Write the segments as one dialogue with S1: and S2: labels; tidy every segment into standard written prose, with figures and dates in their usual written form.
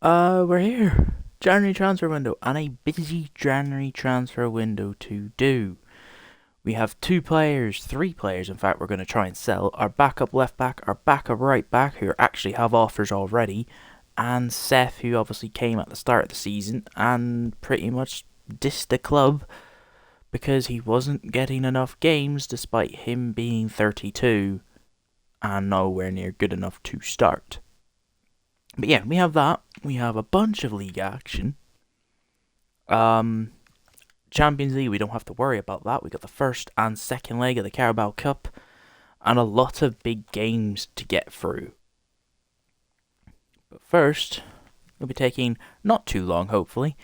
S1: We're here. January transfer window, and a busy January transfer window to do. We have three players, in fact, we're going to try and sell. Our backup left back, our backup right back, who actually have offers already, and Seth, who obviously came at the start of the season and pretty much dissed the club because he wasn't getting enough games despite him being 32 and nowhere near good enough to start. But yeah, we have that. We have a bunch of league action. Champions League, we don't have to worry about that. We got the first and second leg of the Carabao Cup, and a lot of big games to get through. But first, we'll be taking not too long, hopefully,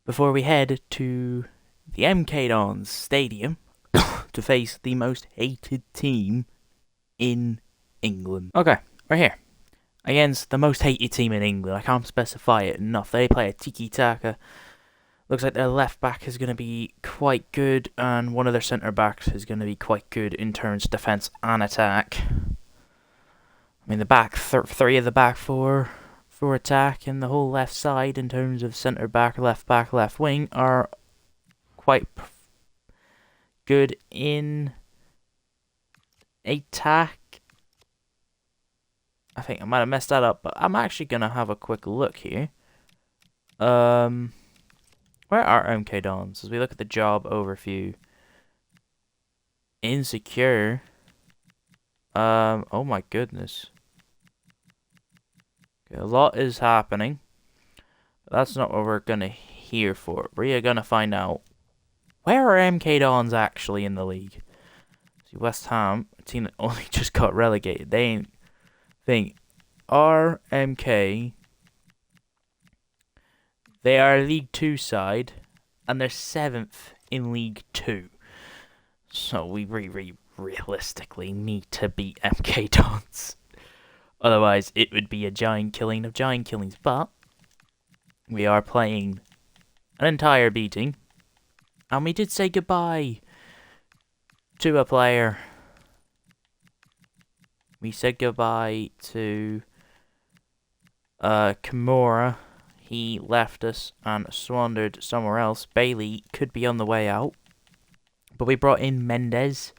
S1: before we head to the MK Dons Stadium to face the most hated team in England. Okay, we're here. Against the most hated team in England. I can't specify it enough. They play a tiki-taka. Looks like their left back is going to be quite good, and one of their centre backs is going to be quite good in terms of defence and attack. I mean, the back three of the back four for attack, and the whole left side in terms of centre back, left wing are quite good in attack. I think I might have messed that up, but I'm actually going to have a quick look here. Where are MK Dons? As we look at the job overview. Insecure. Oh my goodness. Okay, a lot is happening. That's not what we're going to hear for. We're going to find out. Where are MK Dons actually in the league? See, West Ham, a team that only just got relegated. They ain't... Think, RMK, they are a League 2 side, and they're 7th in League 2. So we realistically need to beat MK Dons. Otherwise, it would be a giant killing of giant killings. But we are playing an entire beating, and we did say goodbye to a player. We said goodbye to Kimura. He left us and swandered somewhere else. Bailey could be on the way out. But we brought in Mendes,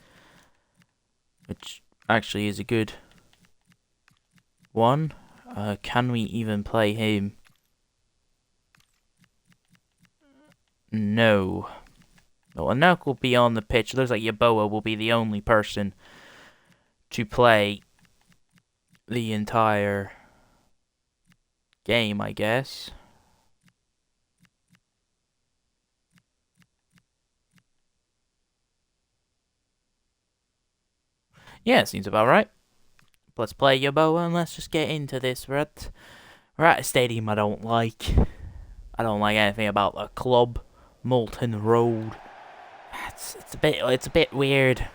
S1: which actually is a good one. Can we even play him? No. Well, Anelk will be on the pitch. Looks like Yeboah will be the only person to play the entire game, I guess. Yeah, seems about right. Let's play Yeboah and let's just get into this. We're at a stadium I don't like. I don't like anything about the club. Moulton Road. It's a bit weird.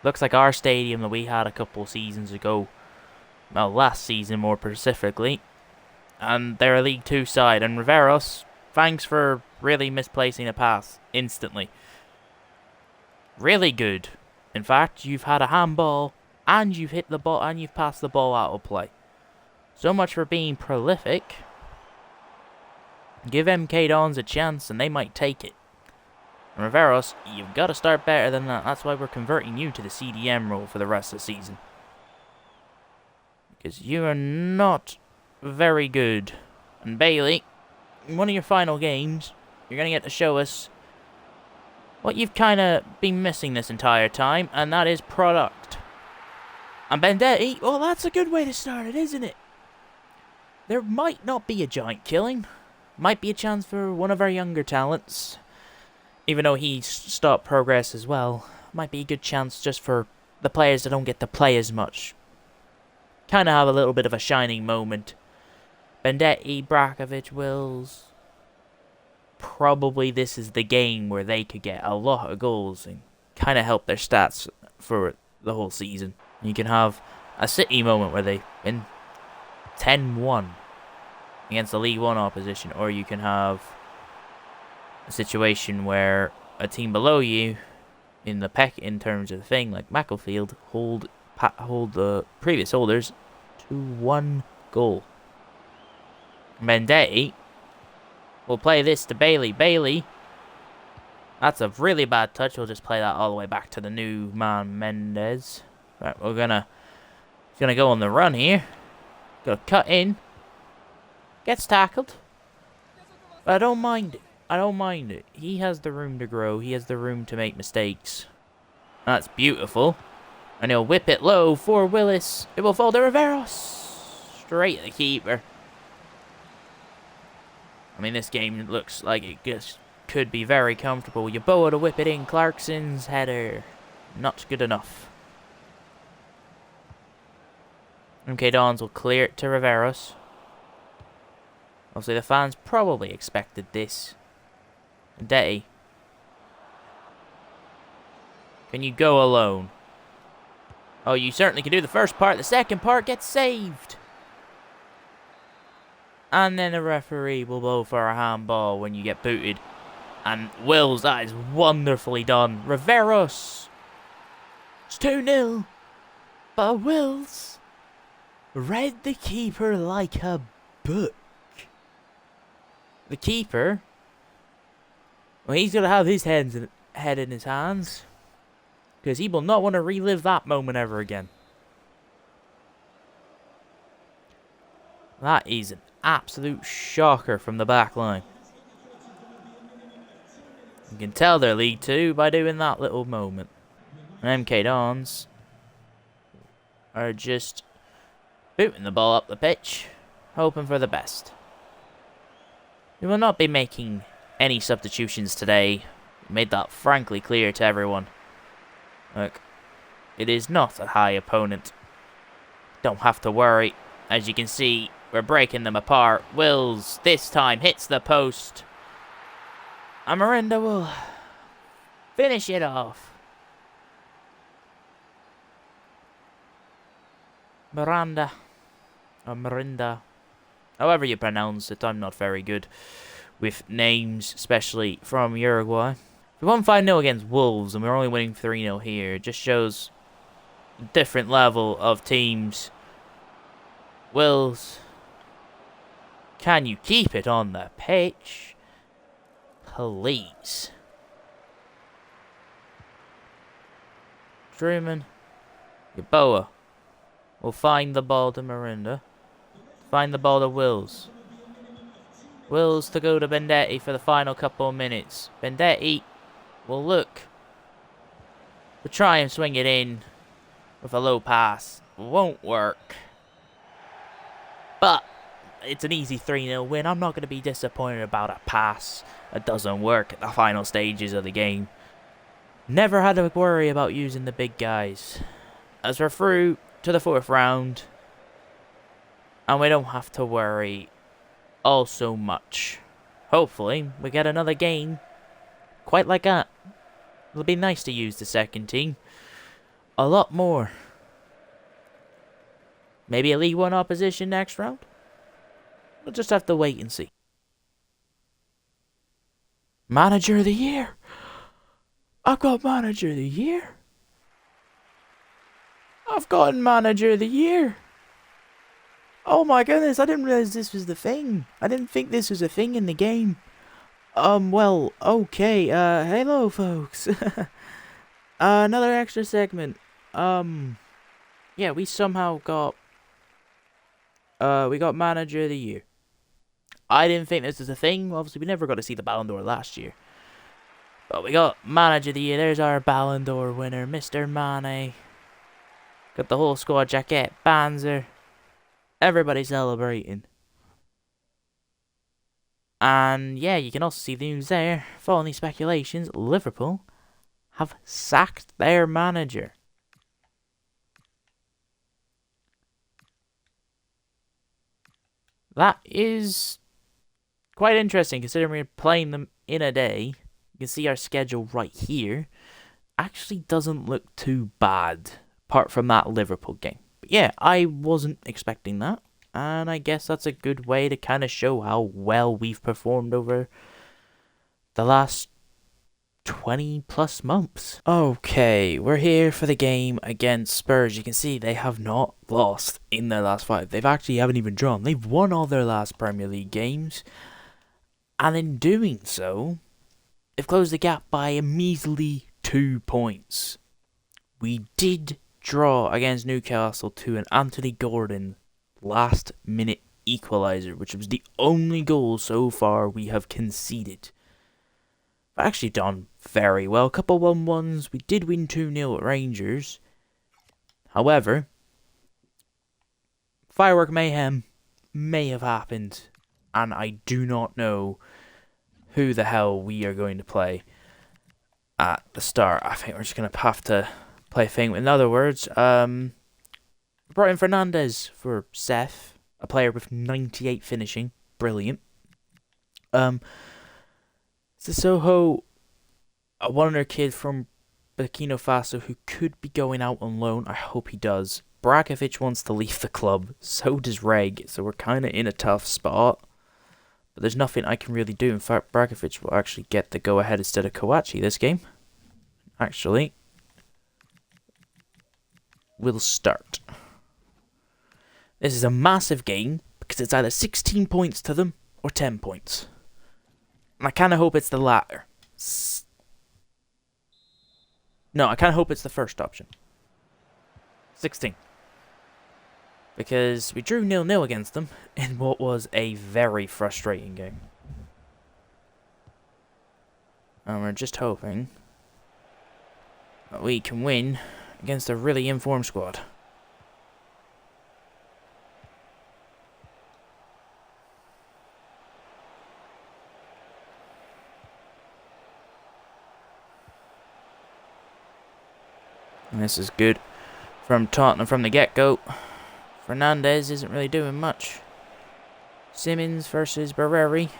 S1: Looks like our stadium that we had a couple seasons ago. Well, last season more specifically. And they're a League 2 side. And Riveros, thanks for really misplacing a pass instantly. Really good. In fact, you've had a handball, and you've hit the ball, and you've passed the ball out of play. So much for being prolific. Give MK Dons a chance, and they might take it. And Riveros, you've got to start better than that. That's why we're converting you to the CDM role for the rest of the season. Because you are not very good. And Bailey, in one of your final games, you're going to get to show us what you've kind of been missing this entire time, and that is product. And Bendetti, well, that's a good way to start it, isn't it? There might not be a giant killing. Might be a chance for one of our younger talents. Even though he's stopped progress as well. Might be a good chance just for the players that don't get to play as much. Kind of have a little bit of a shining moment. Bendetti, Brakovic, Wills. Probably this is the game where they could get a lot of goals and kind of help their stats for the whole season. You can have a City moment where they win 10-1 against the League 1 opposition, or you can have a situation where a team below you in the pack in terms of the thing, like Macclesfield, hold the previous holders to 1 goal. Mendetti will play this to Bailey. Bailey. That's a really bad touch. We'll just play that all the way back to the new man, Mendes. Right, we're gonna go on the run here. Gonna cut in. Gets tackled. But I don't mind it. I don't mind it. He has the room to grow. He has the room to make mistakes. That's beautiful. And he'll whip it low for Willis. It will fall to Riveros. Straight at the keeper. I mean, this game looks like it just could be very comfortable. Yeboah to whip it in. Clarkson's header. Not good enough. MK Dons will clear it to Riveros. Obviously, the fans probably expected this. Mendetti. Can you go alone? Oh, you certainly can do the first part. The second part gets saved. And then the referee will blow for a handball when you get booted. And Wills, that is wonderfully done. Riveros. It's 2-0. But Wills read the keeper like a book. The keeper, well, he's going to have his head in his hands. Because he will not want to relive that moment ever again. That is an absolute shocker from the back line. You can tell they're League 2 by doing that little moment. And MK Dons are just booting the ball up the pitch, hoping for the best. We will not be making any substitutions today. We made that frankly clear to everyone. Look, it is not a high opponent. Don't have to worry. As you can see, we're breaking them apart. Wills, this time, hits the post. And Miranda will finish it off. Miranda. Or Mirinda. However you pronounce it, I'm not very good with names, especially from Uruguay. We won 5-0 against Wolves, and we're only winning 3-0 here. It just shows a different level of teams. Wills, can you keep it on the pitch? Please. Truman. Yeboah will find the ball to Miranda. Find the ball to Wills. Wills to go to Mendetti for the final couple of minutes. Mendetti will look. We'll try and swing it in with a low pass. Won't work. But it's an easy 3-0 win. I'm not going to be disappointed about a pass that doesn't work at the final stages of the game. Never had to worry about using the big guys. As we're through to the 4th round, and we don't have to worry all so much. Hopefully, we get another game quite like that. It'll be nice to use the second team a lot more. Maybe a League 1 opposition next round? We'll just have to wait and see. Manager of the Year! I've got Manager of the Year! I've gotten Manager of the Year! Oh my goodness, I didn't realize this was the thing. I didn't think this was a thing in the game. Well, okay, hello folks. Another extra segment. Yeah, we somehow got, we got Manager of the Year. I didn't think this was a thing. Obviously, we never got to see the Ballon d'Or last year. But we got Manager of the Year. There's our Ballon d'Or winner, Mr. Mane. Got the whole squad, Jacket, Banzer. Everybody celebrating. And yeah, you can also see the news there. Following these speculations, Liverpool have sacked their manager. That is quite interesting considering we're playing them in a day. You can see our schedule right here. Actually doesn't look too bad, apart from that Liverpool game. But yeah, I wasn't expecting that. And I guess that's a good way to kind of show how well we've performed over the last 20 plus months. Okay, we're here for the game against Spurs. You can see they have not lost in their last 5. They've actually haven't even drawn. They've won all their last Premier League games. And in doing so, they've closed the gap by a measly 2 points. We did draw against Newcastle to an Anthony Gordon last minute equaliser, which was the only goal so far we have conceded. We've actually done very well. A couple 1-1s. We did win 2-0 at Rangers. However, firework mayhem may have happened, and I do not know who the hell we are going to play at the start. I think we're just going to have to play a thing. In other words, brought in Fernandez for Seth, a player with 98 finishing. Brilliant. Sissoko, a wonder kid from Burkina Faso who could be going out on loan. I hope he does. Brakovic wants to leave the club. So does Reg. So we're kind of in a tough spot. But there's nothing I can really do. In fact, Brakovic will actually get the go-ahead instead of Kowachi this game. Actually, we'll start. This is a massive game because it's either 16 points to them or 10 points. And I kind of hope it's the latter. No, I kind of hope it's the first option. 16. Because we drew 0-0 against them in what was a very frustrating game. And we're just hoping that we can win against a really informed squad. And this is good from Tottenham from the get-go. Fernandez isn't really doing much. Simmons versus Barreri.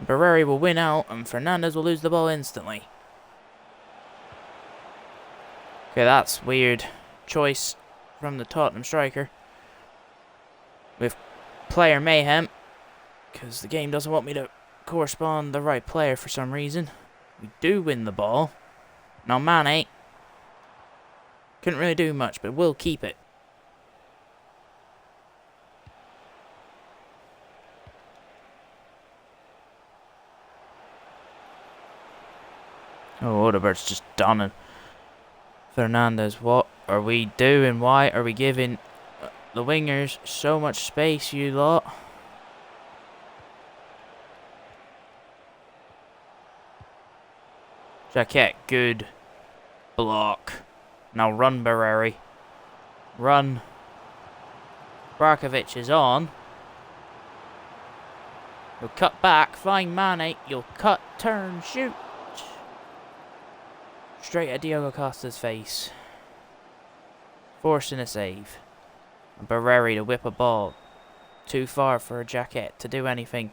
S1: Barreri will win out and Fernandez will lose the ball instantly. Okay, that's weird choice from the Tottenham striker. With player mayhem. Because the game doesn't want me to correspond the right player for some reason. We do win the ball. Now Mane couldn't really do much, but we'll keep it. Oh, Odegaard's just done it. Fernandez, what are we doing? Why are we giving the wingers so much space, you lot? Jaquette, good block. Now run, Barreri. Run. Brakovic is on. You'll cut back, find Mane. You'll cut, turn, shoot. Straight at Diogo Costa's face. Forcing a save. And Barreri to whip a ball. Too far for a Jaquette to do anything.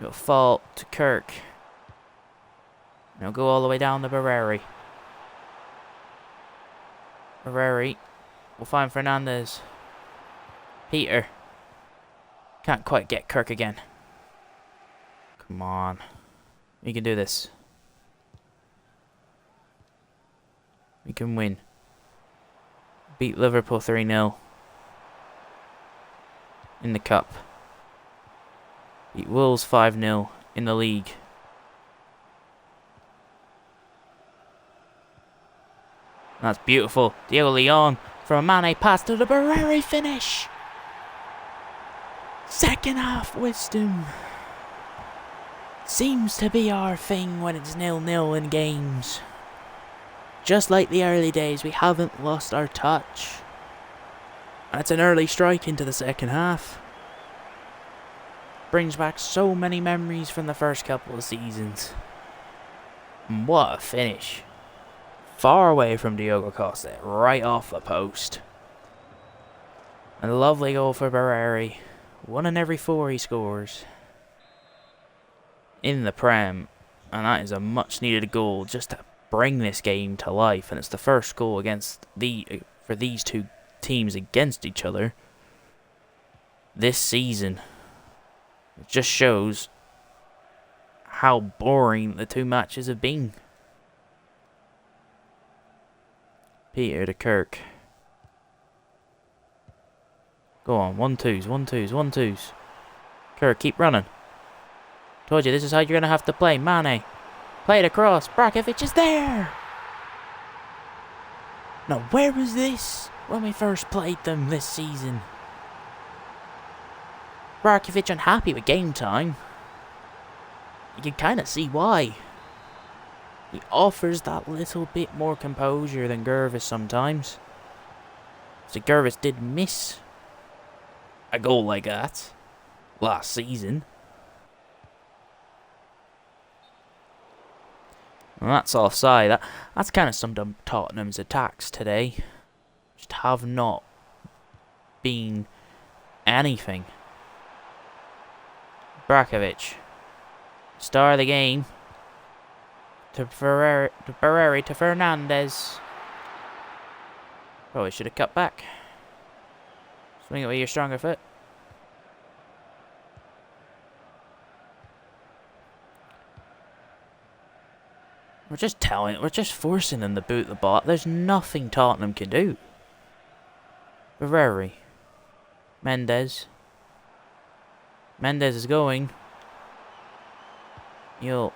S1: It'll fall to Kirk. Now go all the way down to Barreri. Barreri will find Fernandez. Peter. Can't quite get Kirk again. Come on. We can do this. We can win. Beat Liverpool 3-0. In the cup. Beat Wolves 5-0 in the league. That's beautiful. Diego Leon from a Mane pass to the Barreri finish. Second half wisdom. Seems to be our thing when it's 0-0 in games. Just like the early days, we haven't lost our touch. That's an early strike into the second half. Brings back so many memories from the first couple of seasons. And what a finish. Far away from Diogo Costa, right off the post. A lovely goal for Barreri. 1 in every 4 he scores. In the Prem. And that is a much needed goal just to bring this game to life. And it's the first goal for these two teams against each other this season. It just shows how boring the two matches have been. Peter to Kirk. Go on, 1-2s, 1-2s, 1-2s. Kirk, keep running. Told you, this is how you're going to have to play. Mane. Play it across. Brakovic is there. Now, where was this when we first played them this season? Brakovic unhappy with game time. You can kind of see why. He offers that little bit more composure than Gervis sometimes. So Gervis did miss a goal like that last season. And that's offside. That's kind of summed up Tottenham's attacks today. Just have not been anything. Brakovic. Star of the game. To Ferrari to Fernandez. Probably should have cut back. Swing it with your stronger foot. We're just forcing them to boot the ball. There's nothing Tottenham can do. Ferrari. Mendes. Mendes is going. You'll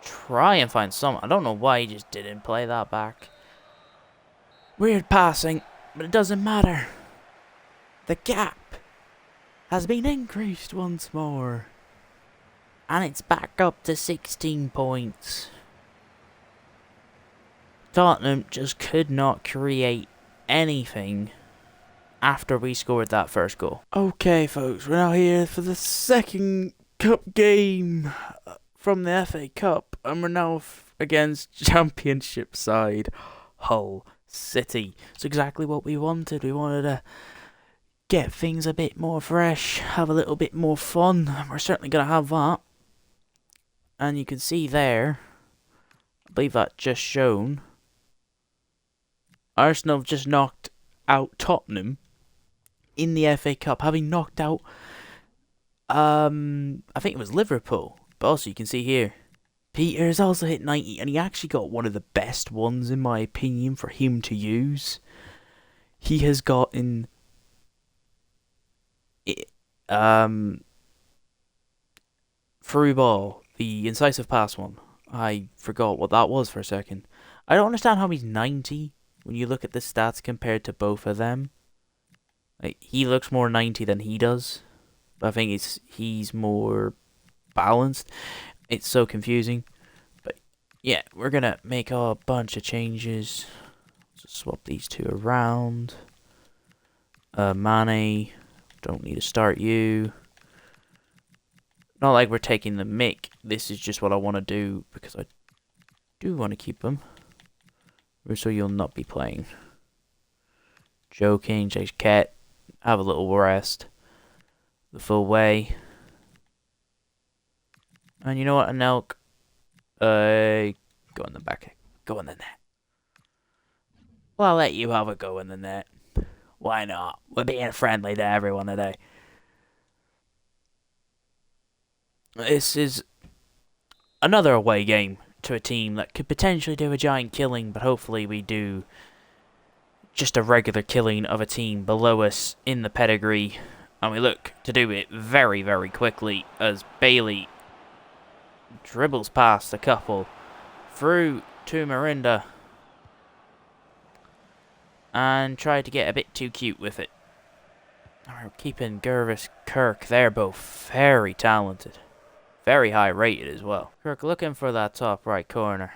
S1: try and find some. I don't know why he just didn't play that back. Weird passing, but it doesn't matter. The gap has been increased once more. And it's back up to 16 points. Tottenham just could not create anything after we scored that first goal. Okay, folks, we're now here for the second cup game from the FA Cup, and we're now against Championship side Hull City. It's exactly what we wanted. We wanted to get things a bit more fresh, have a little bit more fun. We're certainly going to have that. And you can see there, I believe that just shown, Arsenal have just knocked out Tottenham in the FA Cup, having knocked out, I think it was Liverpool. But also you can see here, Peter's also hit 90, and he actually got one of the best ones, in my opinion, for him to use. He has gotten through ball, the incisive pass one. I forgot what that was for a second. I don't understand how he's 90 when you look at the stats compared to both of them. Like, he looks more 90 than he does, but I think he's more balanced. It's so confusing. But yeah, we're gonna make a bunch of changes. Just swap these two around. Mane, don't need to start you. Not like we're taking the mick. This is just what I want to do because I do want to keep him. So you'll not be playing. Joking, Jake Cat. Have a little rest. The full way. And you know what, Anelk? Go in the back. Go in the net. Well, I'll let you have a go in the net. Why not? We're being friendly to everyone today. This is another away game to a team that could potentially do a giant killing, but hopefully we do just a regular killing of a team below us in the pedigree. And we look to do it very, very quickly as Bailey dribbles past a couple through to Marinda and tried to get a bit too cute with it. We're keeping Gervis, Kirk. They're both very talented. Very high rated as well. Kirk looking for that top right corner.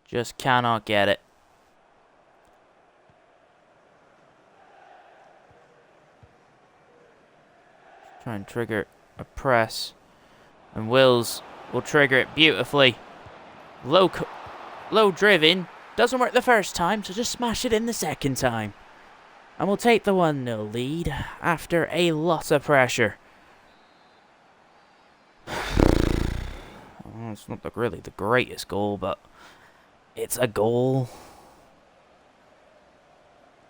S1: Just cannot get it. Try and trigger a press. And Wills will trigger it beautifully. Low driven. Doesn't work the first time, so just smash it in the second time. And we'll take the 1-0 lead after a lot of pressure. It's not really the greatest goal, but it's a goal.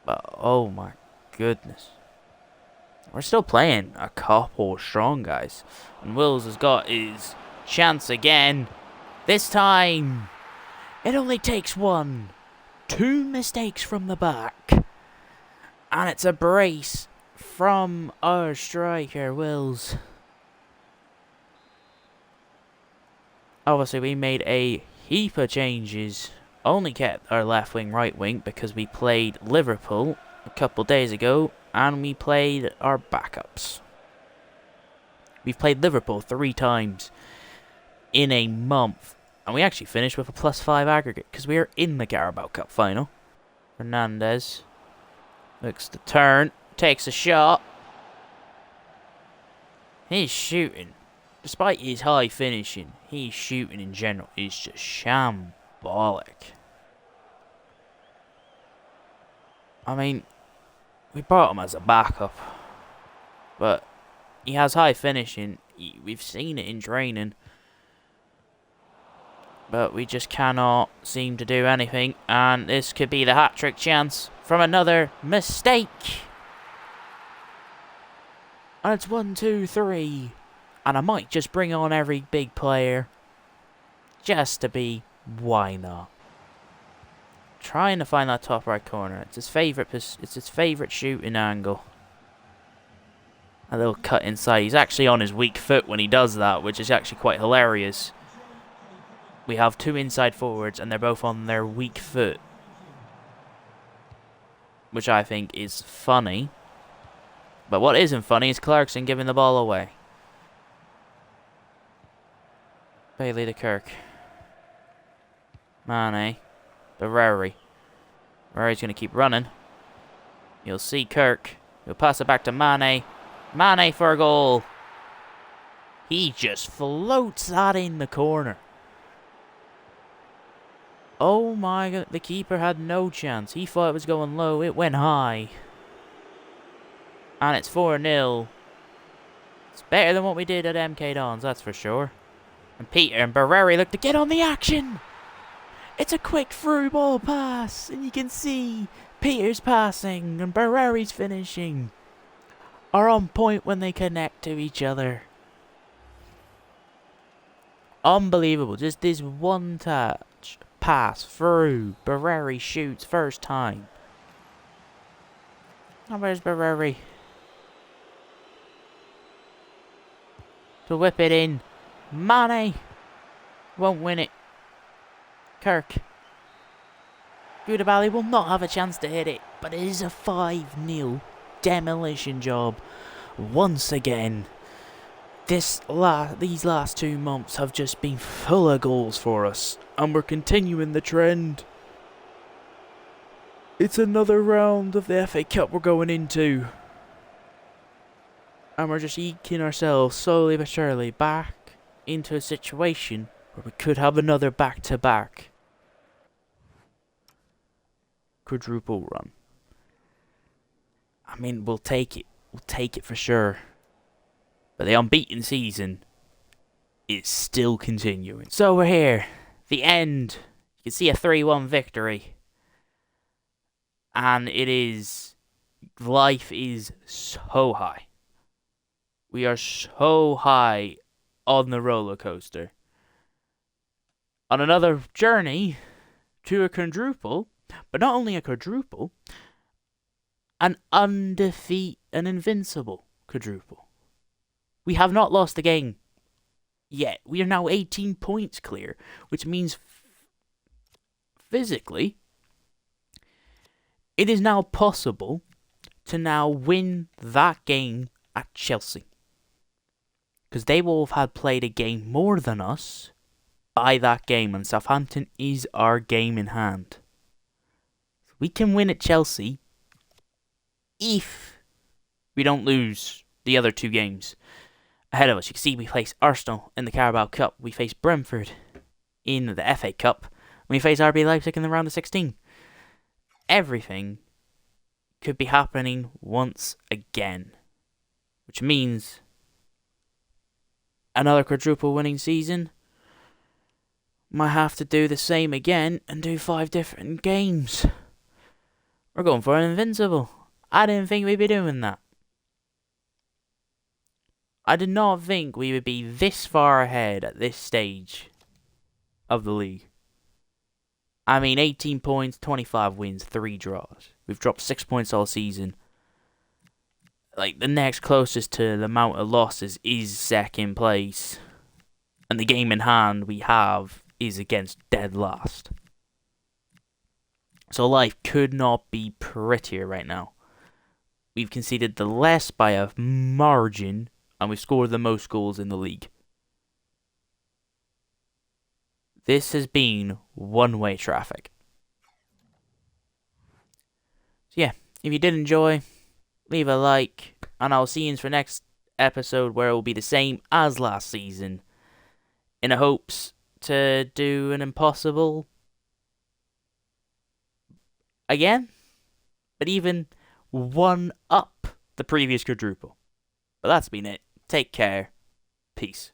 S1: But oh my goodness. We're still playing a couple strong guys. And Wills has got his Chance again. This time, it only takes 1. 2 mistakes from the back. And it's a brace from our striker, Wills. Obviously, we made a heap of changes. Only kept our left wing, right wing, because we played Liverpool a couple days ago, and we played our backups. We've played Liverpool 3 times in a month, and we actually finished with a +5 aggregate, because we are in the Carabao Cup final. Fernandez looks to turn, takes a shot. His shooting, despite his high finishing, his shooting in general is just shambolic. I mean, we brought him as a backup, but he has high finishing. We've seen it in training, but we just cannot seem to do anything. And this could be the hat-trick chance from another mistake. And it's 1, 2, 3. And I might just bring on every big player, just to be, why not? Trying to find that top right corner. It's his favorite shooting angle. A little cut inside. He's actually on his weak foot when he does that, which is actually quite hilarious. We have 2 inside forwards, and they're both on their weak foot, which I think is funny. But what isn't funny is Clarkson giving the ball away. Bailey to Kirk. Mane. Barreri. Barreri's going to keep running. You'll see Kirk. He'll pass it back to Mane. Mane for a goal. He just floats that in the corner. Oh my god, the keeper had no chance. He thought it was going low. It went high. And it's 4-0. It's better than what we did at MK Dons, that's for sure. And Peter and Barreri look to get on the action. It's a quick through ball pass, and you can see Peter's passing and Barreri's finishing are on point when they connect to each other. Unbelievable. Just this one touch pass through. Barreri shoots first time. Now where's Barreri? To whip it in. Mane won't win it. Kirk. Koulibaly will not have a chance to hit it, but it is a 5-0 demolition job once again. These last 2 months have just been full of goals for us, and we're continuing the trend. It's another round of the FA Cup we're going into, and we're just eking ourselves slowly but surely back into a situation where we could have another back-to-back quadruple run. I mean, we'll take it. We'll take it for sure. But the unbeaten season is still continuing. So we're here. The end. You can see a 3-1 victory. And it is... life is so high. We are so high on the roller coaster. On another journey to a quadruple, but not only a quadruple, an invincible quadruple. We have not lost a game yet. We are now 18 points clear, which means physically it is now possible to now win that game at Chelsea. Because they will have had played a game more than us by that game, and Southampton is our game in hand. We can win at Chelsea if we don't lose the other 2 games ahead of us. You can see we face Arsenal in the Carabao Cup, we face Brentford in the FA Cup, and we face RB Leipzig in the round of 16. Everything could be happening once again, which means another quadruple winning season. Might have to do the same again and do 5 different games. We're going for an invincible. I didn't think we'd be doing that. I did not think we would be this far ahead at this stage of the league. I mean, 18 points, 25 wins, 3 draws. We've dropped 6 points all season. Like, the next closest to the amount of losses is second place. And the game in hand we have is against dead last. So life could not be prettier right now. We've conceded the less by a margin, and we've scored the most goals in the league. This has been one-way traffic. So yeah, if you did enjoy, leave a like, and I'll see you for next episode where it will be the same as last season, in the hopes to do an impossible again, but even one up the previous quadruple. But that's been it. Take care. Peace.